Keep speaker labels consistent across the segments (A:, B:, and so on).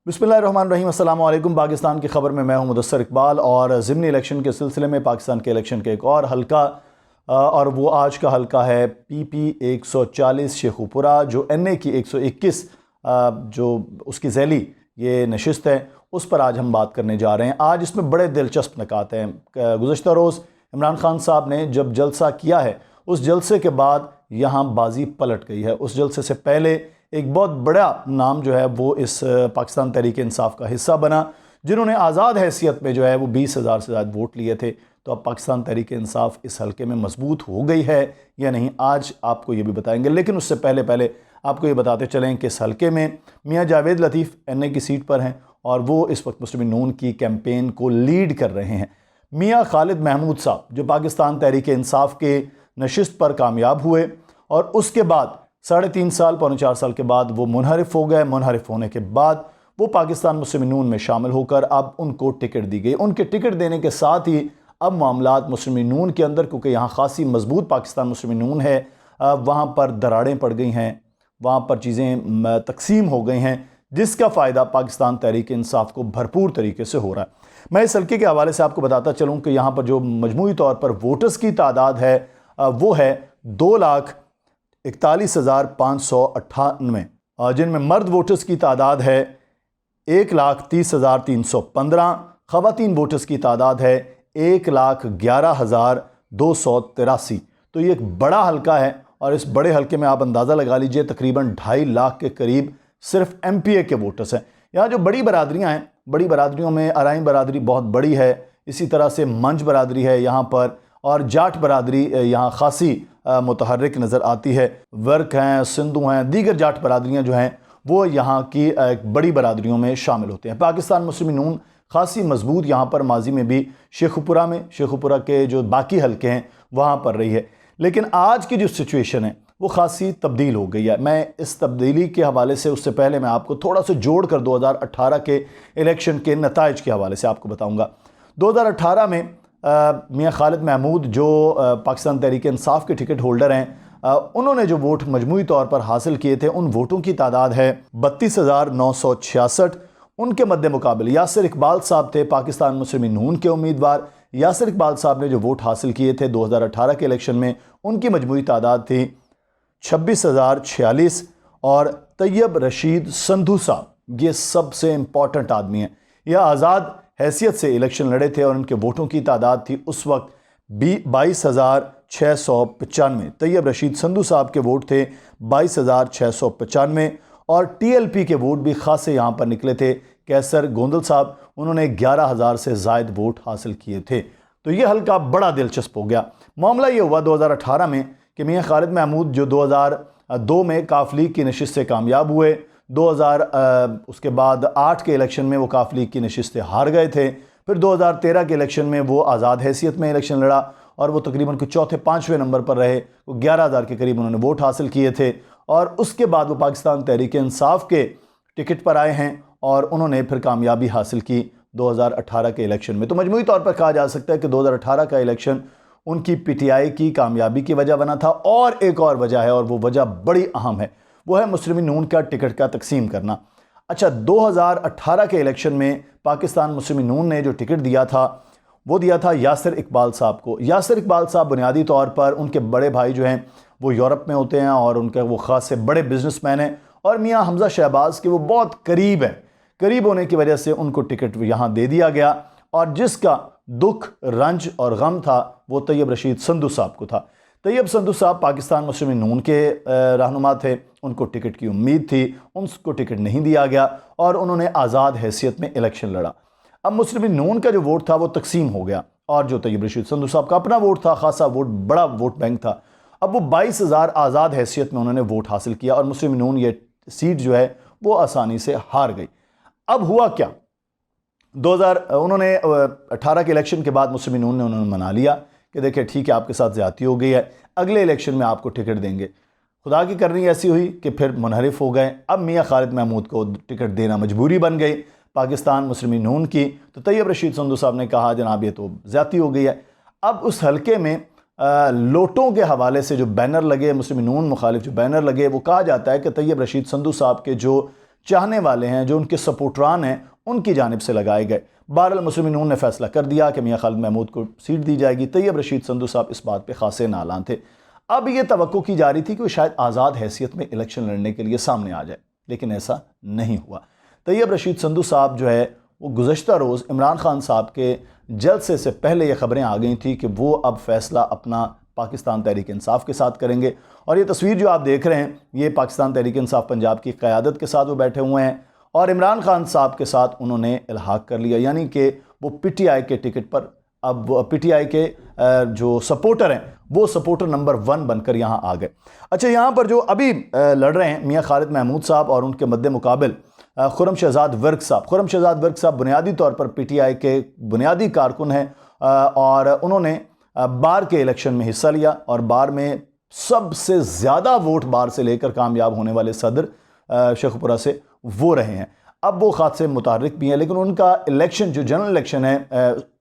A: बिस्मिल्लाहिर्रहमानिर्रहीम। अस्सलाम वालेकुम। पाकिस्तान की खबर में मैं हूं मुदस्सर इकबाल और ज़िमनी इलेक्शन के सिलसिले में पाकिस्तान के इलेक्शन के एक और हल्का और वो आज का हल्का है PP 140 शेखुपुरा, जो NA की 121 जो उसकी ज़ैली ये नशिस्त है, उस पर आज हम बात करने जा रहे हैं। आज इसमें बड़े दिलचस्प निकात हैं। गुज़श्ता रोज़ इमरान खान साहब ने जब जलसा किया है, उस जलसे के बाद यहाँ बाजी पलट गई है। उस जलसे से पहले एक बहुत बड़ा नाम जो है वो इस पाकिस्तान तहरीक इंसाफ का हिस्सा बना, जिन्होंने आज़ाद हैसियत में जो है वो 20,000 से ज़्यादा वोट लिए थे। तो अब पाकिस्तान तहरीक इंसाफ इस हल्के में मजबूत हो गई है या नहीं, आज आपको ये भी बताएंगे। लेकिन उससे पहले आपको ये बताते चलें कि इस हल्के में मियाँ जावेद लतीफ़ NA की सीट पर हैं और वो इस वक्त मुस्लिम नून की कैंपेन को लीड कर रहे हैं। मियाँ खालिद महमूद साहब जो पाकिस्तान तहरीक इंसाफ के नशिस्त पर कामयाब हुए और उसके बाद 3.5 साल पौने 4 साल के बाद वो मुनहरिफ हो गए। मुनहरिफ होने के बाद वो पाकिस्तान मुस्लिम नून में शामिल होकर अब उनको टिकट दी गई। उनके टिकट देने के साथ ही अब मामलात मुस्लिम नून के अंदर, क्योंकि यहाँ खासी मजबूत पाकिस्तान मुस्लिम नून है, वहाँ पर दरारें पड़ गई हैं, वहाँ पर चीज़ें तकसीम हो गई हैं, जिसका फ़ायदा पाकिस्तान तहरीक इंसाफ को भरपूर तरीके से हो रहा है। मैं इस हल्के के हवाले से आपको बताता चलूँ कि यहाँ पर जो मजमूई तौर पर वोटर्स की तादाद है वो है 2,41,598, जिनमें मर्द वोटर्स की तादाद है 1,30,315, ख़वातीन वोटर्स की तादाद है 1,11,283। तो ये एक बड़ा हल्का है और इस बड़े हल्के में आप अंदाज़ा लगा लीजिए तकरीबन 2.5 लाख के करीब सिर्फ MPA के वोटर्स हैं। यहाँ जो बड़ी बरादरियाँ हैं, बड़ी बरादरियों में अराइन बरादरी बहुत बड़ी है, इसी तरह से मंज बरादरी है यहाँ पर, और जाट बरादरी यहाँ खासी मुतहर्रिक नज़र आती है। वर्क हैं, सिंधु हैं, दीगर जाट बरादरियाँ जो हैं वो यहाँ की बड़ी बरादरियों में शामिल होते हैं। पाकिस्तान मुस्लिम नून खासी मजबूत यहाँ पर माजी में भी शेखुपुरा के जो बाकी हल्के हैं वहाँ पर रही है। लेकिन आज की जो सिचुएशन है वो खासी तब्दील हो गई है। मैं इस तब्दीली के हवाले से उससे पहले मैं आपको थोड़ा सा जोड़ कर 2018 के इलेक्शन के नताइज के हवाले से आपको बताऊँगा। 2018 में मियाँ खालिद महमूद जो पाकिस्तान तहरीक इंसाफ के टिकट होल्डर हैं, उन्होंने जो वोट मजमूई तौर पर हासिल किए थे, उन वोटों की तादाद है 32,966। उनके मद्दे मुकाबले यासिर इकबाल साहब थे, पाकिस्तान मुस्लिम नून के उम्मीदवार। यासिर इकबाल साहब ने जो वोट हासिल किए थे 2018 के इलेक्शन में, उनकी मजमूई तादाद थी 26,046। और तैयब रशीद संधू साहब, ये सबसे इम्पॉर्टेंट आदमी हैं, यह आज़ाद हैसियत से इलेक्शन लड़े थे और उनके वोटों की तादाद थी उस वक्त 22,695। तैयब रशीद संधू साहब के वोट थे 22,695 और TLP के वोट भी खासे यहाँ पर निकले थे। कैसर गोंदल साहब, उन्होंने 11,000 से ज़ायद वोट हासिल किए थे। तो ये हल्का बड़ा दिलचस्प हो गया। मामला ये हुआ 2018 में कि मियाँ खालिद महमूद जो 2002 में काफ लीग की नशिस्त से कामयाब हुए, उसके बाद 8 के इलेक्शन में वो काफ लीग की नशिस्तें हार गए थे। फिर 2013 के इलेक्शन में वो आज़ाद हैसियत में इलेक्शन लड़ा और वो तकरीबन कुछ चौथे 5वें नंबर पर रहे। वो 11,000 के करीब उन्होंने वोट हासिल किए थे और उसके बाद वो पाकिस्तान तहरीक इंसाफ के टिकट पर आए हैं और उन्होंने फिर कामयाबी हासिल की 2018 के इलेक्शन में। तो मजमूई तौर पर कहा जा सकता है कि 2018 का इलेक्शन उनकी PTI की कामयाबी की वजह बना था। और एक और वजह है और वो वजह बड़ी अहम है, वो है मुस्लिम नून का टिकट का तकसीम करना। अच्छा, 2018 के इलेक्शन में पाकिस्तान मुस्लिम नून ने जो टिकट दिया था वो दिया था यासिर इकबाल साहब को। यासिर इकबाल साहब बुनियादी तौर पर उनके बड़े भाई जो हैं वो यूरोप में होते हैं और उनके वो ख़ास से बड़े बिजनेसमैन हैं और मियाँ हमज़ा शहबाज के वो बहुत करीब हैं। करीब होने की वजह से उनको टिकट यहाँ दे दिया गया और जिसका दुख, रंज और गम था वो तैयब रशीद संधू साहब को था। तैयब संधू साहब पाकिस्तान मुस्लिम नून के रहनुमा थे, उनको टिकट की उम्मीद थी, उनको टिकट नहीं दिया गया और उन्होंने आज़ाद हैसियत में इलेक्शन लड़ा। अब मुस्लिम नून का जो वोट था वो तकसीम हो गया और जो तैयब रशीद संधू साहब का अपना वोट था, खासा वोट, बड़ा वोट बैंक था, अब वो 22,000 आज़ाद हैसियत में उन्होंने वोट हासिल किया और मुस्लिम नून ये सीट जो है वो आसानी से हार गई। अब हुआ क्या, 18 के इलेक्शन के बाद मुस्लिम नून ने उन्होंने मना लिया कि देखिए ठीक है, आपके साथ ज़्यादती हो गई है, अगले इलेक्शन में आपको टिकट देंगे। खुदा की करनी ऐसी हुई कि फिर मुनहरिफ हो गए। अब मियाँ खालिद महमूद को टिकट देना मजबूरी बन गई पाकिस्तान मुस्लिम नून की। तो तैयब रशीद संधू साहब ने कहा जनाब ये तो ज़्यादती हो गई है। अब उस हल्के में लोटों के हवाले से जो बैनर लगे, मुस्लिम नून मुखालिफ जो बैनर लगे, वो कहा जाता है कि तैयब रशीद संधू साहब के जो چاہنے والے ہیں، جو ان کے سپورٹران ہیں، ان کی جانب سے لگائے گئے۔ بہرحال مسلم نون نے فیصلہ کر دیا کہ میاں خالد محمود کو سیٹ دی جائے گی۔ طیب رشید سندھو صاحب اس بات پہ خاصے نالاں تھے۔ اب یہ توقع کی جا رہی تھی کہ وہ شاید آزاد حیثیت میں الیکشن لڑنے کے لیے سامنے آ جائے، لیکن ایسا نہیں ہوا۔ طیب رشید سندھو صاحب جو ہے وہ گزشتہ روز عمران خان صاحب کے جلسے سے پہلے یہ خبریں آ گئی تھیں کہ وہ اب فیصلہ اپنا پاکستان تحریک انصاف کے ساتھ کریں گے، اور یہ تصویر جو آپ دیکھ رہے ہیں یہ پاکستان تحریک انصاف پنجاب کی قیادت کے ساتھ وہ بیٹھے ہوئے ہیں، اور عمران خان صاحب کے ساتھ انہوں نے الحاق کر لیا، یعنی کہ وہ پی ٹی آئی کے ٹکٹ پر اب پی ٹی آئی کے جو سپورٹر ہیں وہ سپورٹر نمبر 1 بن کر یہاں آ گئے۔ اچھا، یہاں پر جو ابھی لڑ رہے ہیں میاں خالد محمود صاحب اور ان کے مد مقابل خرم شہزاد ورک صاحب۔ خرم شہزاد ورک صاحب بنیادی طور پر پی ٹی آئی کے بنیادی کارکن ہیں، اور انہوں نے بار کے الیکشن میں حصہ لیا، اور بار میں سب سے زیادہ ووٹ بار سے لے کر کامیاب ہونے والے صدر شیخ پورہ سے وہ رہے ہیں۔ اب وہ خاصے متحرک بھی ہیں، لیکن ان کا الیکشن جو جنرل الیکشن ہے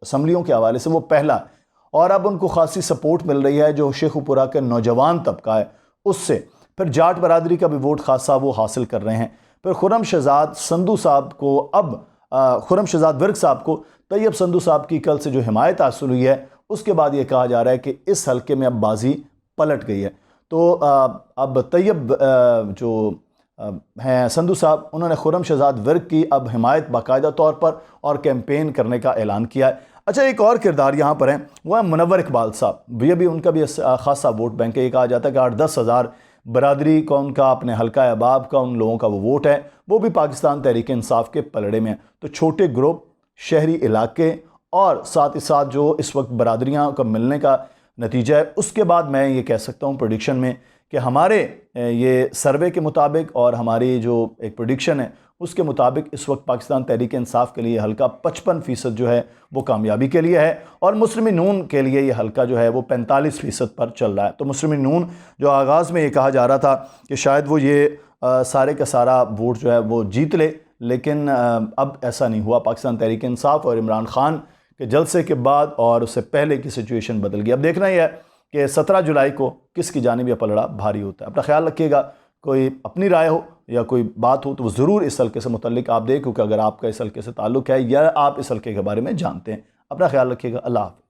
A: اسمبلیوں کے حوالے سے وہ پہلا ہے، اور اب ان کو خاصی سپورٹ مل رہی ہے جو شیخ پورہ کے نوجوان طبقہ ہے اس سے، پھر جاٹ برادری کا بھی ووٹ خاصا وہ حاصل کر رہے ہیں۔ پھر خرم شہزاد سندھو صاحب کو خرم شہزاد ورک صاحب کو طیب سندھو صاحب کی کل سے جو حمایت حاصل ہوئی ہے، اس کے بعد یہ کہا جا رہا ہے کہ اس حلقے میں اب بازی پلٹ گئی ہے۔ تو اب طیب جو ہیں سندھو صاحب، انہوں نے خرم شہزاد ورک کی اب حمایت باقاعدہ طور پر اور کیمپین کرنے کا اعلان کیا ہے۔ اچھا، ایک اور کردار یہاں پر ہیں، وہ ہے منور اقبال صاحب۔ یہ بھی ان کا بھی خاصا ووٹ بینک ہے، یہ کہا جاتا ہے کہ 8-10 ہزار برادری کا ان کا اپنے حلقہ احباب کا ان لوگوں کا وہ ووٹ ہے، وہ بھی پاکستان تحریک انصاف کے پلڑے میں ہیں۔ تو چھوٹے گروپ، شہری علاقے، اور ساتھ ہی ساتھ جو اس وقت برادریاں کا ملنے کا نتیجہ ہے، اس کے بعد میں یہ کہہ سکتا ہوں پریڈکشن میں کہ ہمارے یہ سروے کے مطابق اور ہماری جو ایک پریڈکشن ہے اس کے مطابق اس وقت پاکستان تحریک انصاف کے لیے حلقہ 55% جو ہے وہ کامیابی کے لیے ہے، اور مسلم نون کے لیے یہ حلقہ جو ہے وہ 45% پر چل رہا ہے۔ تو مسلم نون جو آغاز میں یہ کہا جا رہا تھا کہ شاید وہ یہ سارے کا سارا ووٹ جو ہے وہ جیت لے، لیکن اب ایسا نہیں ہوا۔ پاکستان تحریک انصاف اور عمران خان کے جلسے کے بعد اور اس سے پہلے کی سچویشن بدل گئی۔ اب دیکھنا یہ ہے کہ 17 جولائی کو کس کی جانب یہ پلڑا بھاری ہوتا ہے۔ اپنا خیال رکھیے گا، کوئی اپنی رائے ہو یا کوئی بات ہو تو وہ ضرور اس حلقے سے متعلق آپ دیں، کیونکہ اگر آپ کا اس حلقے سے تعلق ہے یا آپ اس حلقے کے بارے میں جانتے ہیں۔ اپنا خیال رکھیے گا، اللہ حافظ۔